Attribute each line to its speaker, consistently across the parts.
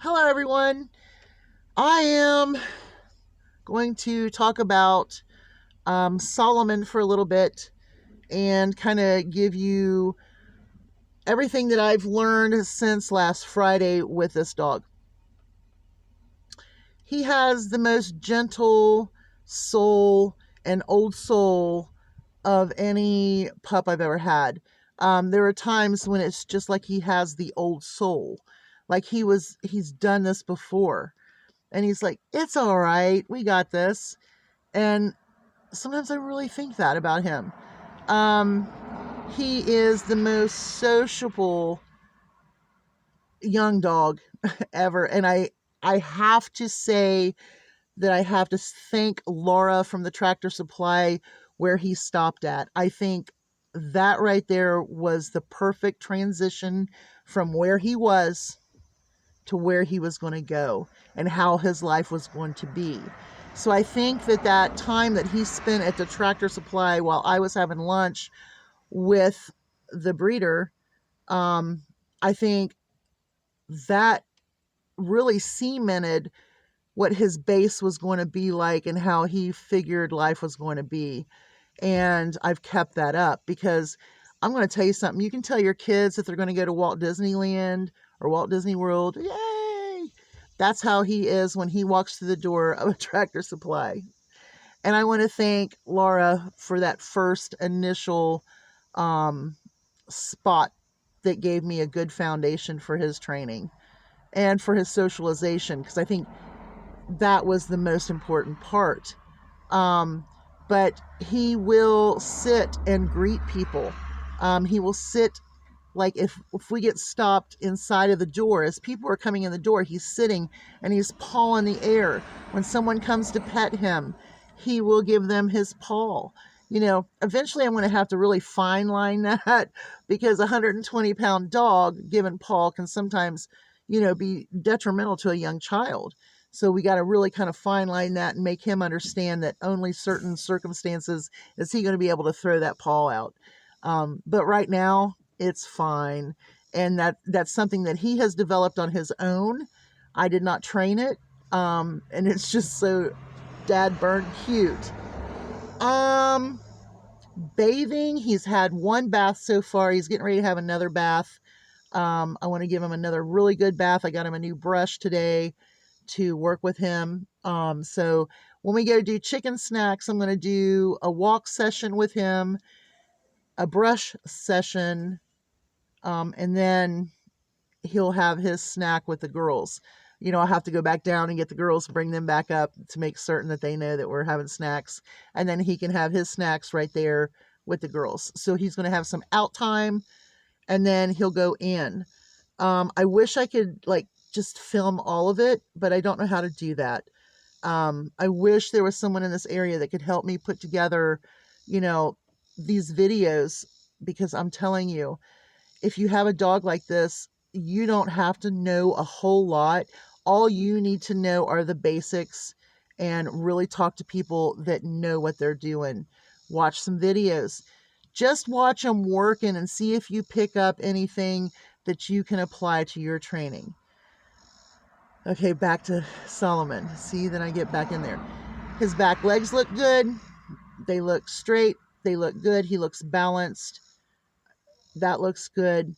Speaker 1: Hello, everyone. I am going to talk about Solomon for a little bit and kind of give you everything that I've learned since last Friday with this dog. He has the most gentle soul and old soul of any pup I've ever had. There are times when it's just like he has the old soul, like he's done this before. And he's like, it's all right. We got this. And sometimes I really think that about him. Um, he is the most sociable young dog ever. And I have to say that I have to thank Laura from the Tractor Supply where he stopped at. I think that right there was the perfect transition from where he was to where he was going to go and how his life was going to be. So I think that time that he spent at the Tractor Supply while I was having lunch with the breeder, um, I think that really cemented what his base was going to be like and how he figured life was going to be. And I've kept that up because I'm going to tell you something. You can tell your kids that they're going to go to Walt Disneyland or Walt Disney World. Yay! That's how he is when he walks through the door of a Tractor Supply. And I want to thank Laura for that first initial um, spot that gave me a good foundation for his training and for his socialization, because I think that was the most important part. Um, but he will sit and greet people. He will sit, like if we get stopped inside of the door, as people are coming in the door, he's sitting and he's paw in the air. When someone comes to pet him, he will give them his paw. Eventually I'm going to have to really fine line that because a 120-pound dog given paw can sometimes, be detrimental to a young child. So we got to really kind of fine line that and make him understand that only certain circumstances is he going to be able to throw that paw out. But right now, it's fine. And that's something that he has developed on his own. I did not train it. And it's just so dad burn cute. Um, Bathing, he's had one bath so far. He's getting ready to have another bath. I want to give him another really good bath. I got him a new brush today to work with him. So when we go do chicken snacks, I'm going to do a walk session with him, a brush session, and then he'll have his snack with the girls. I'll have to go back down and get the girls, bring them back up to make certain that they know that we're having snacks. And then he can have his snacks right there with the girls. So he's going to have some out time and then he'll go in. I wish I could just film all of it, but I don't know how to do that. I wish there was someone in this area that could help me put together, these videos, because I'm telling you, if you have a dog like this, you don't have to know a whole lot. All you need to know are the basics and really talk to people that know what they're doing. Watch some videos. Just watch them working and see if you pick up anything that you can apply to your training. Okay, back to Solomon. See, then I get back in there. His back legs look good. They look straight. They look good. He looks balanced. That looks good.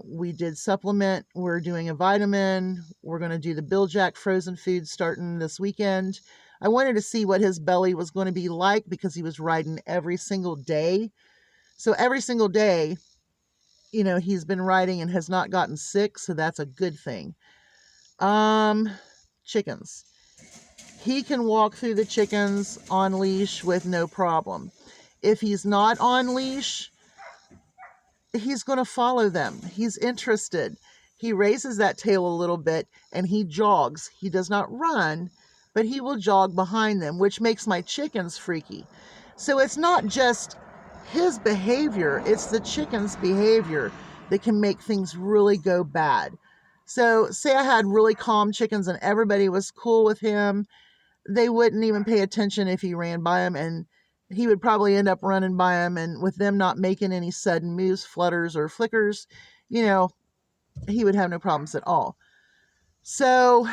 Speaker 1: We did supplement. We're doing a vitamin. We're going to do the Bill Jack frozen food starting this weekend. I wanted to see what his belly was going to be like because he was riding every single day. So every single day, he's been riding and has not gotten sick. So that's a good thing. Chickens. He can walk through the chickens on leash with no problem. If he's not on leash, he's going to follow them. He's interested. He raises that tail a little bit and he jogs. He does not run, but he will jog behind them, which makes my chickens freaky. So it's not just his behavior, it's the chicken's behavior that can make things really go bad. So say I had really calm chickens and everybody was cool with him, they wouldn't even pay attention if he ran by them, and he would probably end up running by them, and with them not making any sudden moves, flutters, or flickers, he would have no problems at all. So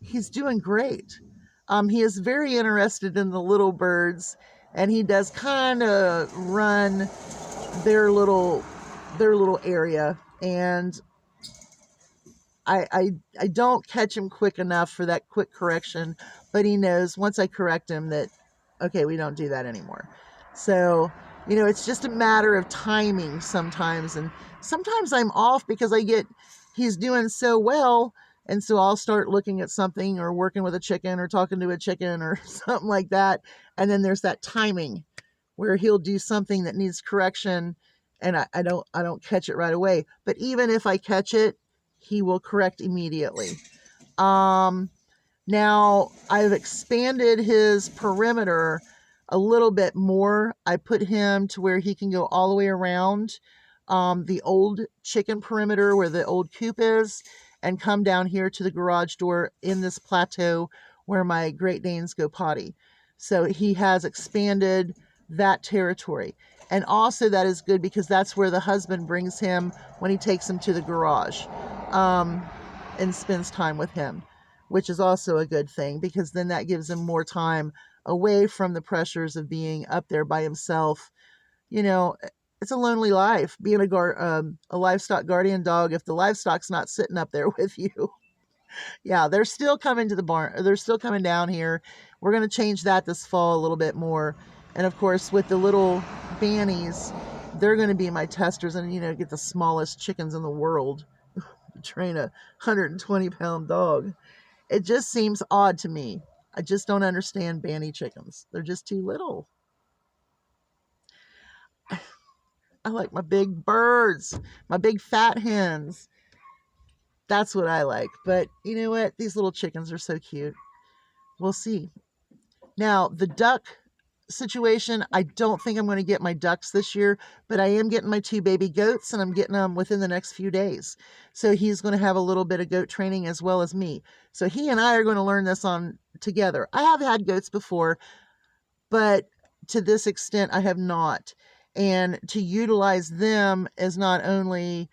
Speaker 1: he's doing great. He is very interested in the little birds, and he does kind of run their little area. And I don't catch him quick enough for that quick correction, but he knows once I correct him that, okay, we don't do that anymore. So, it's just a matter of timing sometimes. And sometimes I'm off because he's doing so well. And so I'll start looking at something or working with a chicken or talking to a chicken or something like that. And then there's that timing where he'll do something that needs correction, and I don't catch it right away. But even if I catch it, he will correct immediately. Um, Now I've expanded his perimeter a little bit more. I put him to where he can go all the way around the old chicken perimeter where the old coop is, and come down here to the garage door in this plateau where my Great Danes go potty. So he has expanded that territory. And also that is good because that's where the husband brings him when he takes him to the garage, um, and spends time with him, which is also a good thing because then that gives him more time away from the pressures of being up there by himself. You know, it's a lonely life being a livestock guardian dog if the livestock's not sitting up there with you. Yeah, they're still coming to the barn. They're still coming down here. We're going to change that this fall a little bit more. And of course, with the little bannies, they're going to be my testers and, get the smallest chickens in the world to train a 120-pound dog. It just seems odd to me. I just don't understand banny chickens. They're just too little. I like my big birds, my big fat hens. That's what I like. But you know what? These little chickens are so cute. We'll see. Now, the duck situation, I don't think I'm going to get my ducks this year, but I am getting my 2 baby goats, and I'm getting them within the next few days. So he's going to have a little bit of goat training as well as me. So he and I are going to learn this on together. I have had goats before, but to this extent, I have not. And to utilize them as not only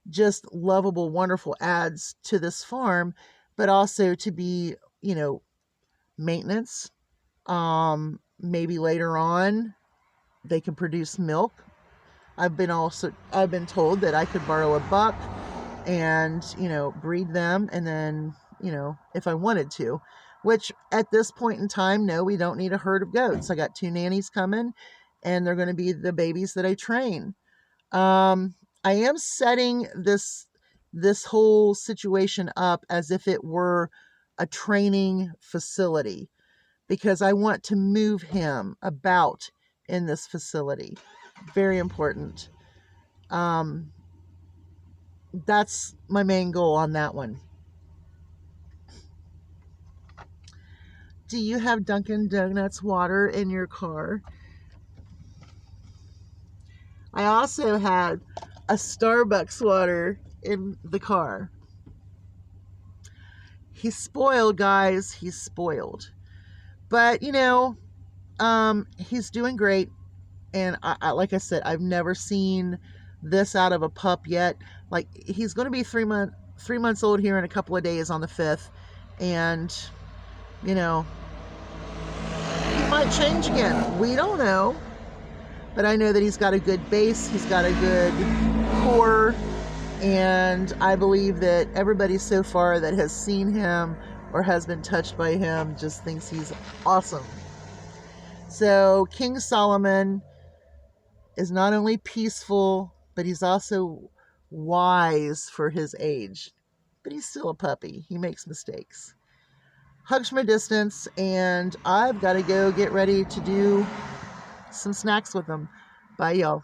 Speaker 1: just lovable, wonderful adds to this farm, but also to be, maintenance. Maybe later on they can produce milk. I've been told that I could borrow a buck and, breed them, and then, if I wanted to, which at this point in time, no, we don't need a herd of goats. I got 2 nannies coming, and they're going to be the babies that I train. I am setting this whole situation up as if it were a training facility because I want to move him about in this facility. Very important. That's my main goal on that one. Do you have Dunkin' Donuts water in your car? I also had a Starbucks water in the car. He's spoiled, guys. He's spoiled. But, he's doing great. And like I said, I've never seen this out of a pup yet. Like, he's going to be 3 months old here in a couple of days on the 5th. And, he might change again. We don't know. But I know that he's got a good base. He's got a good core. And I believe that everybody so far that has seen him or has been touched by him just thinks he's awesome. So King Solomon is not only peaceful, but he's also wise for his age. But he's still a puppy. He makes mistakes. Hugs from a distance, and I've got to go get ready to do some snacks with him. Bye, y'all.